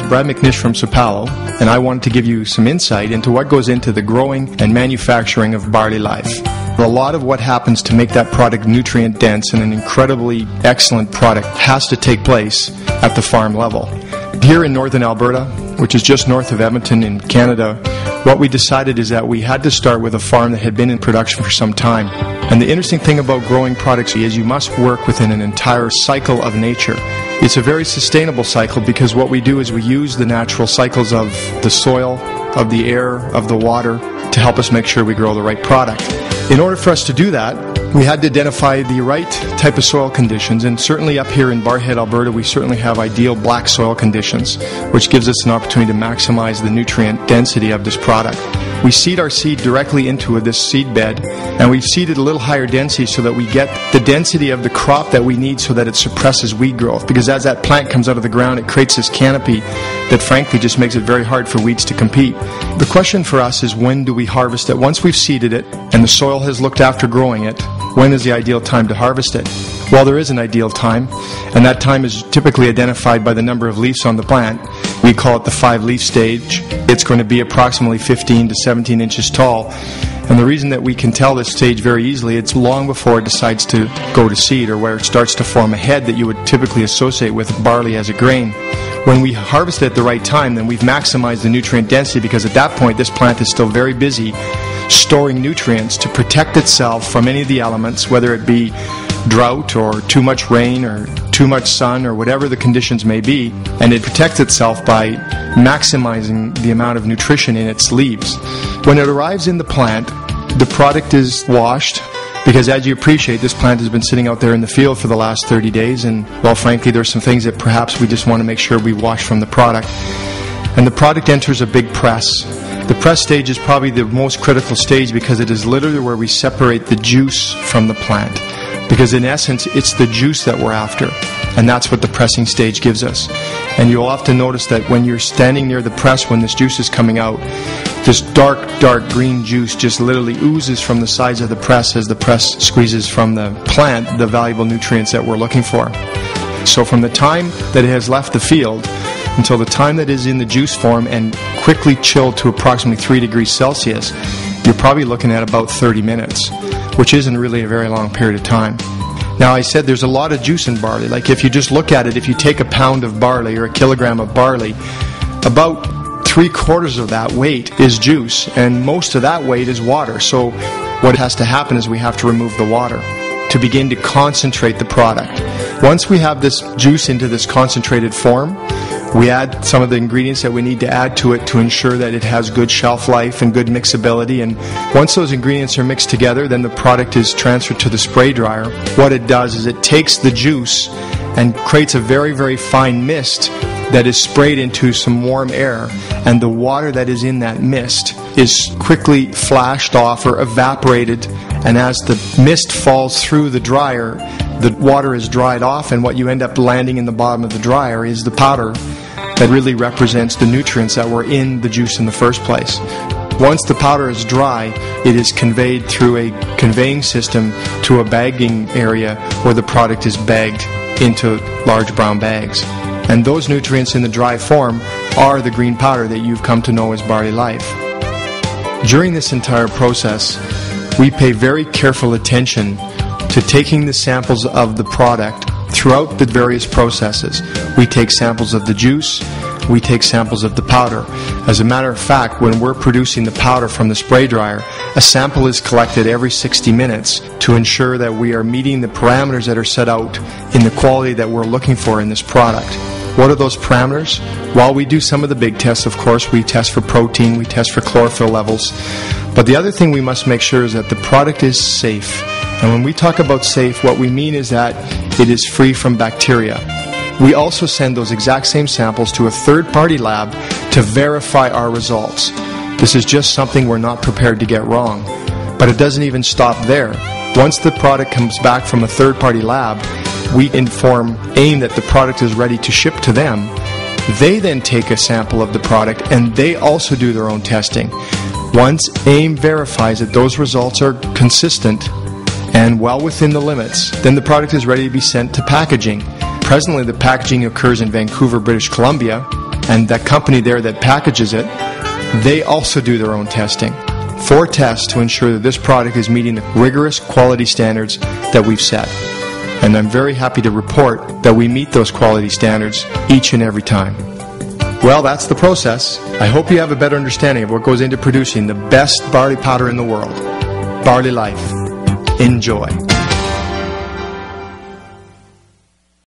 Brad McNish from Sapalo, and I wanted to give you some insight into what goes into the growing and manufacturing of BarleyLife. A lot of what happens to make that product nutrient dense and an incredibly excellent product has to take place at the farm level. Here in northern Alberta, which is just north of Edmonton in Canada, what we decided is that we had to start with a farm that had been in production for some time. And the interesting thing about growing products is you must work within an entire cycle of nature. It's a very sustainable cycle because what we do is we use the natural cycles of the soil, of the air, of the water to help us make sure we grow the right product. In order for us to do that, we had to identify the right type of soil conditions, and certainly up here in Barrhead, Alberta, we certainly have ideal black soil conditions, which gives us an opportunity to maximize the nutrient density of this product. We seed our seed directly into this seed bed, and we've seeded a little higher density so that we get the density of the crop that we need so that it suppresses weed growth, because as that plant comes out of the ground, it creates this canopy that frankly just makes it very hard for weeds to compete. The question for us is, when do we harvest it? Once we've seeded it and the soil has looked after growing it, when is the ideal time to harvest it? Well, there is an ideal time, and that time is typically identified by the number of leaves on the plant. We call it the 5-leaf stage. It's going to be approximately 15 to 17 inches tall. And the reason that we can tell this stage very easily, it's long before it decides to go to seed, or where it starts to form a head that you would typically associate with barley as a grain. When we harvest it at the right time, then we've maximized the nutrient density, because at that point this plant is still very busy storing nutrients to protect itself from any of the elements, whether it be drought or too much rain or too much sun or whatever the conditions may be, and it protects itself by maximizing the amount of nutrition in its leaves. When it arrives in the plant, the product is washed, because as you appreciate, this plant has been sitting out there in the field for the last 30 days, and well, frankly, there's some things that perhaps we just want to make sure we wash from the product. And the product enters a big press. The press stage is probably the most critical stage, because it is literally where we separate the juice from the plant. Because in essence, it's the juice that we're after, and that's what the pressing stage gives us. And you'll often notice that when you're standing near the press, when this juice is coming out, this dark green juice just literally oozes from the sides of the press as the press squeezes from the plant the valuable nutrients that we're looking for. So from the time that it has left the field until the time that it is in the juice form and quickly chilled to approximately 3 degrees Celsius, you're probably looking at about 30 minutes, which isn't really a very long period of time. Now, I said there's a lot of juice in barley. Like if you just look at it, if you take a pound of barley or a kilogram of barley, about 3/4 of that weight is juice, and most of that weight is water. So what has to happen is we have to remove the water to begin to concentrate the product. Once we have this juice into this concentrated form, we add some of the ingredients that we need to add to it to ensure that it has good shelf life and good mixability. And once those ingredients are mixed together, then the product is transferred to the spray dryer. What it does is it takes the juice and creates a very, very fine mist that is sprayed into some warm air, and the water that is in that mist is quickly flashed off or evaporated, and as the mist falls through the dryer, the water is dried off, and what you end up landing in the bottom of the dryer is the powder that really represents the nutrients that were in the juice in the first place. Once the powder is dry, it is conveyed through a conveying system to a bagging area where the product is bagged into large brown bags. And those nutrients in the dry form are the green powder that you've come to know as BarleyLife. During this entire process, we pay very careful attention to taking the samples of the product throughout the various processes. We take samples of the juice, we take samples of the powder. As a matter of fact, when we're producing the powder from the spray dryer, a sample is collected every 60 minutes to ensure that we are meeting the parameters that are set out in the quality that we're looking for in this product. What are those parameters? Well, we do some of the big tests, of course. We test for protein, we test for chlorophyll levels. But the other thing we must make sure is that the product is safe. And when we talk about safe, what we mean is that it is free from bacteria. We also send those exact same samples to a third-party lab to verify our results. This is just something we're not prepared to get wrong. But it doesn't even stop there. Once the product comes back from a third-party lab, we inform AIM that the product is ready to ship to them. They then take a sample of the product and they also do their own testing. Once AIM verifies that those results are consistent and well within the limits, then the product is ready to be sent to packaging. Presently, the packaging occurs in Vancouver, British Columbia, and that company there that packages it, they also do their own testing. 4 tests to ensure that this product is meeting the rigorous quality standards that we've set. And I'm very happy to report that we meet those quality standards each and every time. Well, that's the process. I hope you have a better understanding of what goes into producing the best barley powder in the world. BarleyLife. Enjoy.